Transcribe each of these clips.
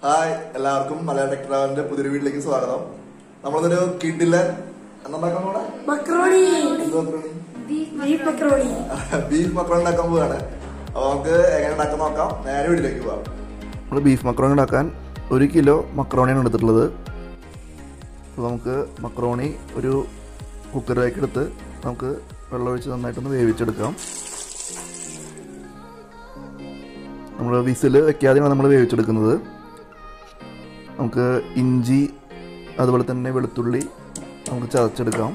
Hi, എല്ലാവർക്കും മലയാള ടെക്ട്രാവലിന്റെ പുതിയൊരു വീട്ടിലേക്ക് സ്വാഗതം. നമ്മളൊരു കിഡിലെ ബീഫ് മക്രോണി ഉണ്ടാക്കാൻ പോവാണ്. അപ്പൊ നമുക്ക് എങ്ങനെ ഉണ്ടാക്കാൻ നോക്കാം. നേരെ വീട്ടിലേക്ക് പോവാം. നമ്മൾ ബീഫ് മക്രോണി ഉണ്ടാക്കാൻ 1 കിലോ മക്രോണിയാണ് എടുത്തിട്ടുള്ളത്. അപ്പോൾ നമുക്ക് മക്രോണി ഒരു കുക്കറിലേക്ക് എടുത്ത് നമുക്ക് വെള്ളമൊഴിച്ച് നന്നായിട്ടൊന്ന് വേവിച്ചെടുക്കാം. നമ്മൾ വിസിൽ വെക്കാതെയാണ് നമ്മൾ വേവിച്ചെടുക്കുന്നത്. നമുക്ക് ഇഞ്ചി അതുപോലെ തന്നെ വെളുത്തുള്ളി നമുക്ക് ചതച്ചെടുക്കാം.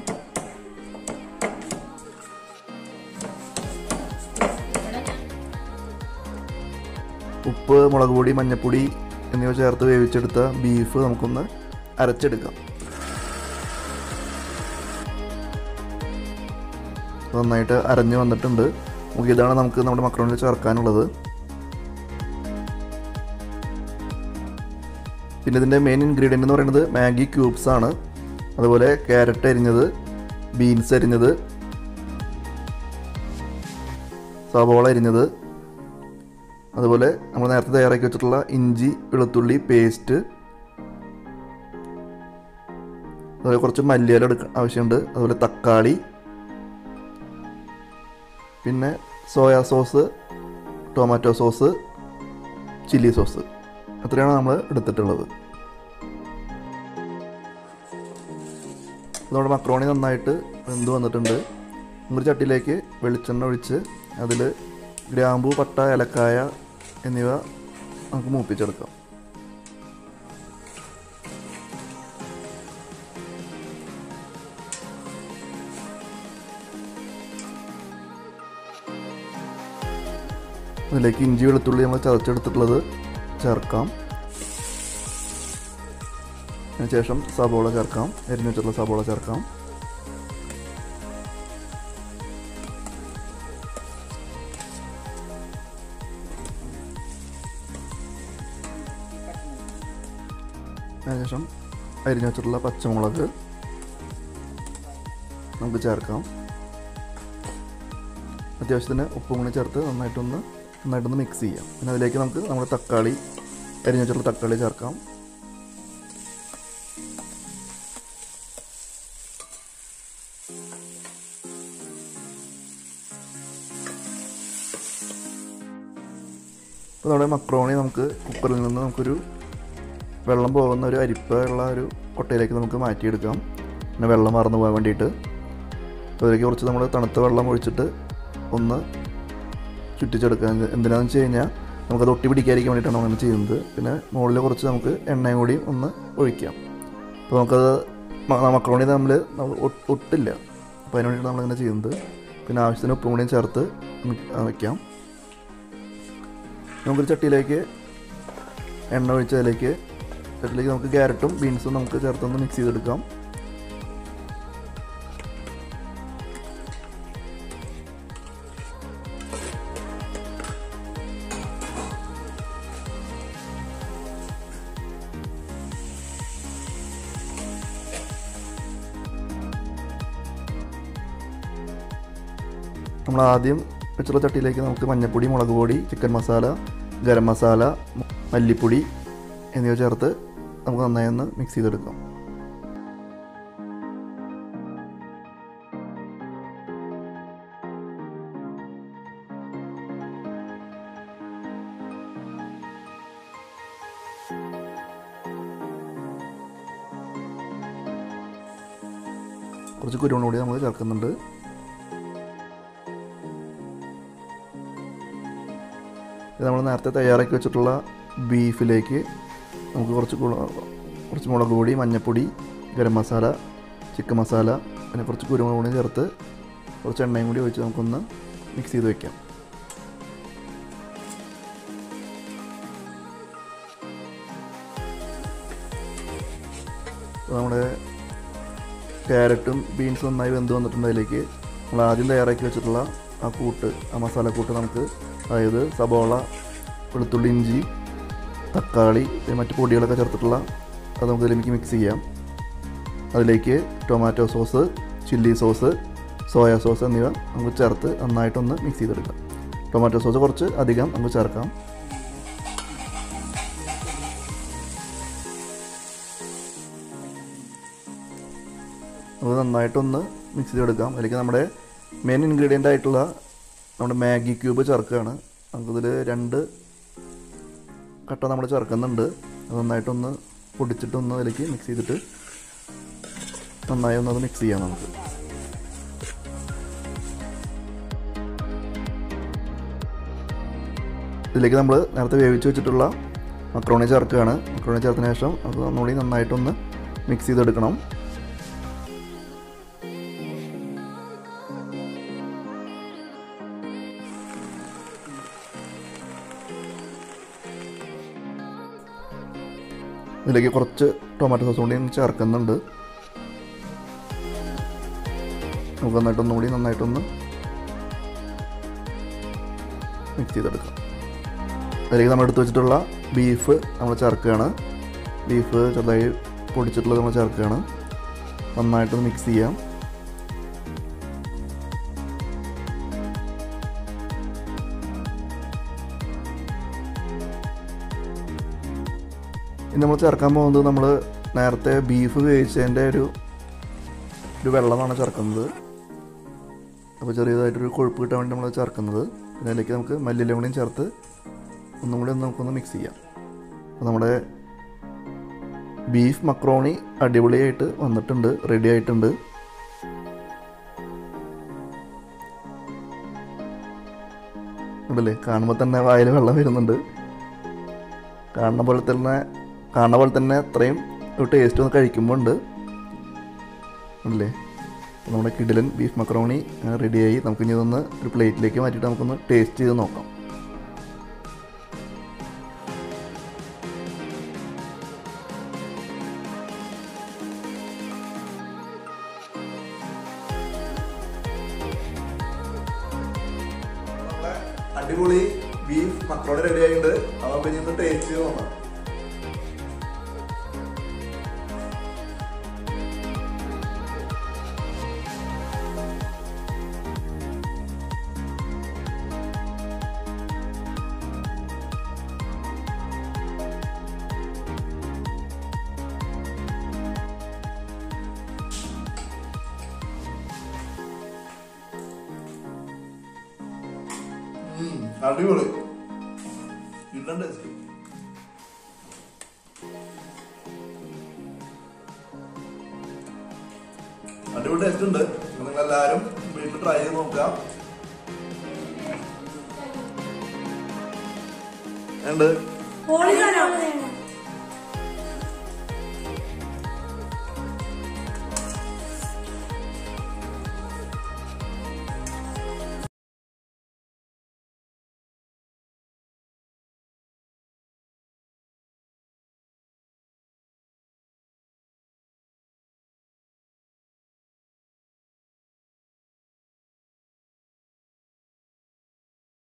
ഉപ്പ്, മുളക് പൊടി, മഞ്ഞൾപ്പൊടി എന്നിവ ചേർത്ത് വേവിച്ചെടുത്ത ബീഫ് നമുക്കൊന്ന് അരച്ചെടുക്കാം. നന്നായിട്ട് അരഞ്ഞ് വന്നിട്ടുണ്ട്. ഇതാണ് നമുക്ക് നമ്മുടെ മക്രോണിയിൽ ചേർക്കാനുള്ളത്. പിന്നെ ഇതിൻ്റെ മെയിൻ ഇൻഗ്രീഡിയൻ്റ് എന്ന് പറയുന്നത് മാഗി ക്യൂബ്സ് ആണ്. അതുപോലെ ക്യാരറ്റ് അരിഞ്ഞത്, ബീൻസ് അരിഞ്ഞത്, സവോള അരിഞ്ഞത്, അതുപോലെ നമ്മൾ നേരത്തെ തയ്യാറാക്കി വെച്ചിട്ടുള്ള ഇഞ്ചി വെളുത്തുള്ളി പേസ്റ്റ്, അതുപോലെ കുറച്ച് മല്ലിയില ആവശ്യമുണ്ട്, അതുപോലെ തക്കാളി, പിന്നെ soya sauce, tomato sauce, chilli sauce, അത്രയാണ് നമ്മൾ എടുത്തിട്ടുള്ളത്. നമ്മുടെ മക്രോണി നന്നായിട്ട് വെന്ത് വന്നിട്ടുണ്ട്. ഒരു ചട്ടിയിലേക്ക് വെളിച്ചെണ്ണ ഒഴിച്ച് അതിൽ ഗ്രാമ്പൂ, പട്ട, ഏലക്കായ എന്നിവ നമുക്ക് മൂപ്പിച്ചെടുക്കാം. അതിലേക്ക് ഇഞ്ചി വെളുത്തുള്ളി നമ്മൾ ചതച്ചെടുത്തിട്ടുള്ളത് ചേർക്കാം. അതിനുശേഷം സവോള ചേർക്കാം. അരിഞ്ഞു വെച്ചിട്ടുള്ള സവോള ചേർക്കാം. അതിനുശേഷം അരിഞ്ഞു വെച്ചിട്ടുള്ള പച്ചമുളക് നമുക്ക് ചേർക്കാം. അത്യാവശ്യത്തിന് ഉപ്പും കൂടി ചേർത്ത് നന്നായിട്ടൊന്ന് മിക്സ് ചെയ്യാം. പിന്നെ അതിലേക്ക് നമുക്ക് നമ്മുടെ തക്കാളി, അരിഞ്ഞു വെച്ചിട്ടുള്ള തക്കാളി ചേർക്കാം. അപ്പോൾ നമ്മുടെ മക്രോണി നമുക്ക് കുക്കറിൽ നിന്ന് നമുക്കൊരു വെള്ളം പോകുന്ന ഒരു അരിപ്പുള്ള ഒരു കൊട്ടയിലേക്ക് നമുക്ക് മാറ്റിയെടുക്കാം. പിന്നെ വെള്ളം മറന്നു പോകാൻ വേണ്ടിയിട്ട്. അപ്പോൾ അതിലേക്ക് കുറച്ച് നമ്മൾ തണുത്ത വെള്ളം ഒഴിച്ചിട്ട് ഒന്ന് ചുറ്റിച്ചെടുക്കാം. എന്തിനാണെന്ന് വെച്ച് കഴിഞ്ഞാൽ നമുക്കത് ഒട്ടി പിടിക്കാതിരിക്കാൻ വേണ്ടിയിട്ടാണ് നമ്മളങ്ങനെ ചെയ്യുന്നത്. പിന്നെ മുകളിൽ കുറച്ച് നമുക്ക് എണ്ണയും കൂടി ഒന്ന് ഒഴിക്കാം. അപ്പോൾ നമുക്കത് മക്രോണി നമ്മൾ ഒട്ടില്ല. അപ്പോൾ അതിന് വേണ്ടിയിട്ടാണ് നമ്മളിങ്ങനെ ചെയ്യുന്നത്. പിന്നെ ആവശ്യത്തിന് ഉപ്പും കൂടിയും ചേർത്ത് വയ്ക്കാം. നമുക്കൊരു ചട്ടിയിലേക്ക് എണ്ണ ഒഴിച്ച് ചട്ടിയിലേക്ക് നമുക്ക് ക്യാരറ്റും ബീൻസും നമുക്ക് ചേർത്തൊന്ന് മിക്സ് ചെയ്തെടുക്കാം. നമ്മൾ ആദ്യം വെച്ചുള്ള ചട്ടിയിലേക്ക് നമുക്ക് മഞ്ഞൾപ്പൊടി, മുളക് പൊടി, ചിക്കൻ മസാല, ഗരം മസാല, മല്ലിപ്പൊടി എന്നിവ ചേർത്ത് നമുക്ക് നന്നായി ഒന്ന് മിക്സ് ചെയ്തെടുക്കാം. കുറച്ച് കുരുമുളക് പൊടി നമ്മൾ ചേർക്കുന്നുണ്ട്. നമ്മൾ നേരത്തെ തയ്യാറാക്കി വെച്ചിട്ടുള്ള ബീഫിലേക്ക് നമുക്ക് കുറച്ച് മുളക് പൊടി, മഞ്ഞൾപ്പൊടി, ഗരം മസാല, ചിക്കൻ മസാല, പിന്നെ കുറച്ച് കുരുമുളക് പൊടി ചേർത്ത് കുറച്ച് എണ്ണയും കൂടി ഒഴിച്ച് നമുക്കൊന്ന് മിക്സ് ചെയ്ത് വയ്ക്കാം. അപ്പോൾ നമ്മുടെ ക്യാരറ്റും ബീൻസും നന്നായി വെന്ത് വന്നിട്ടുണ്ട്. അതിലേക്ക് നമ്മൾ ആദ്യം തയ്യാറാക്കി വെച്ചിട്ടുള്ള ആ മസാലക്കൂട്ട് നമുക്ക്, അതായത് സബോള, വെളുത്തുള്ളി, ഇഞ്ചി, തക്കാളി, മറ്റ് പൊടികളൊക്കെ ചേർത്തിട്ടുള്ള അത് നമുക്ക് ഇതിലേക്ക് മിക്സ് ചെയ്യാം. അതിലേക്ക് tomato sauce, chilli sauce, soya sauce എന്നിവ നമുക്ക് ചേർത്ത് നന്നായിട്ടൊന്ന് മിക്സ് ചെയ്തെടുക്കാം. ടൊമാറ്റോ സോസ് കുറച്ച് അധികം നമുക്ക് ചേർക്കാം. അത് നന്നായിട്ടൊന്ന് മിക്സ് ചെയ്തെടുക്കാം. അതിലേക്ക് നമ്മുടെ മെയിൻ ഇൻഗ്രീഡിയൻ്റ് ആയിട്ടുള്ള നമ്മുടെ മാഗി ക്യൂബ് ചേർക്കുകയാണ്. നമുക്കിതിൽ 2 കട്ട നമ്മൾ ചേർക്കുന്നുണ്ട്. അത് നന്നായിട്ടൊന്ന് പൊടിച്ചിട്ടൊന്ന് അതിലേക്ക് മിക്സ് ചെയ്തിട്ട് നന്നായി ഒന്നത് മിക്സ് ചെയ്യാം. നമുക്ക് ഇതിലേക്ക് നമ്മൾ നേരത്തെ വേവിച്ച് വെച്ചിട്ടുള്ള മക്രോണി ചേർക്കുകയാണ്. മക്രോണി ചേർത്തതിന് ശേഷം അത് ഒന്നുകൂടി നന്നായിട്ടൊന്ന് മിക്സ് ചെയ്തെടുക്കണം. ഇതിലേക്ക് കുറച്ച് ടൊമാറ്റോ സോസ് കൂടി ചേർക്കുന്നുണ്ട്. നമുക്ക് നന്നായിട്ടൊന്നുകൂടി നന്നായിട്ടൊന്ന് മിക്സ് ചെയ്തെടുക്കാം. അതിലേക്ക് നമ്മൾ എടുത്ത് വെച്ചിട്ടുള്ള ബീഫ് നമ്മൾ ചേർക്കുകയാണ്. ബീഫ് ചെറുതായി പൊടിച്ചിട്ടുള്ളത് നമ്മൾ ചേർക്കുകയാണ്. നന്നായിട്ടൊന്ന് മിക്സ് ചെയ്യാം. ഇനി നമ്മൾ ചേർക്കാൻ പോകുന്നത് നമ്മൾ നേരത്തെ ബീഫ് വേവിച്ചതിൻ്റെ ഒരു വെള്ളമാണ് ചേർക്കുന്നത്. അപ്പോൾ ചെറിയതായിട്ടൊരു കൊഴുപ്പ് കിട്ടാൻ വേണ്ടി നമ്മൾ ചേർക്കുന്നത്. പിന്നെ അതിലേക്ക് നമുക്ക് മല്ലിയില കൂടിയും ചേർത്ത് ഒന്നും കൂടി നമുക്കൊന്ന് മിക്സ് ചെയ്യാം. അപ്പോൾ നമ്മുടെ ബീഫ് മക്രോണി അടിപൊളിയായിട്ട് വന്നിട്ടുണ്ട്, റെഡി ആയിട്ടുണ്ട്. ഉണ്ടല്ലേ, കാണുമ്പോൾ തന്നെ വായിൽ വെള്ളം വരുന്നുണ്ട്. കാണുന്ന പോലെ തന്നെ അത്രയും ഒരു ടേസ്റ്റ് ഒന്ന് കഴിക്കുമ്പോൾ ഉണ്ട് അല്ലേ. നമ്മുടെ കിടിലൻ ബീഫ് മക്രോണി റെഡിയായി. നമുക്കിനി ഇതൊന്ന് ഒരു പ്ലേറ്റിലേക്ക് മാറ്റിയിട്ട് നമുക്കൊന്ന് ടേസ്റ്റ് ചെയ്ത് നോക്കാം. അടിപൊളി ബീഫ് മക്രോണി റെഡി ആയിട്ടുണ്ട്. അപ്പോൾ ഇനി ഒന്ന് ടേസ്റ്റ് ചെയ്ത് നോക്കാം. അടിപൊളി അടിപൊളി ടേസ്റ്റ് ഉണ്ട്. നിങ്ങളെല്ലാവരും വീട്ടിൽ ട്രൈ ചെയ്ത് നോക്കാം. ഉണ്ട്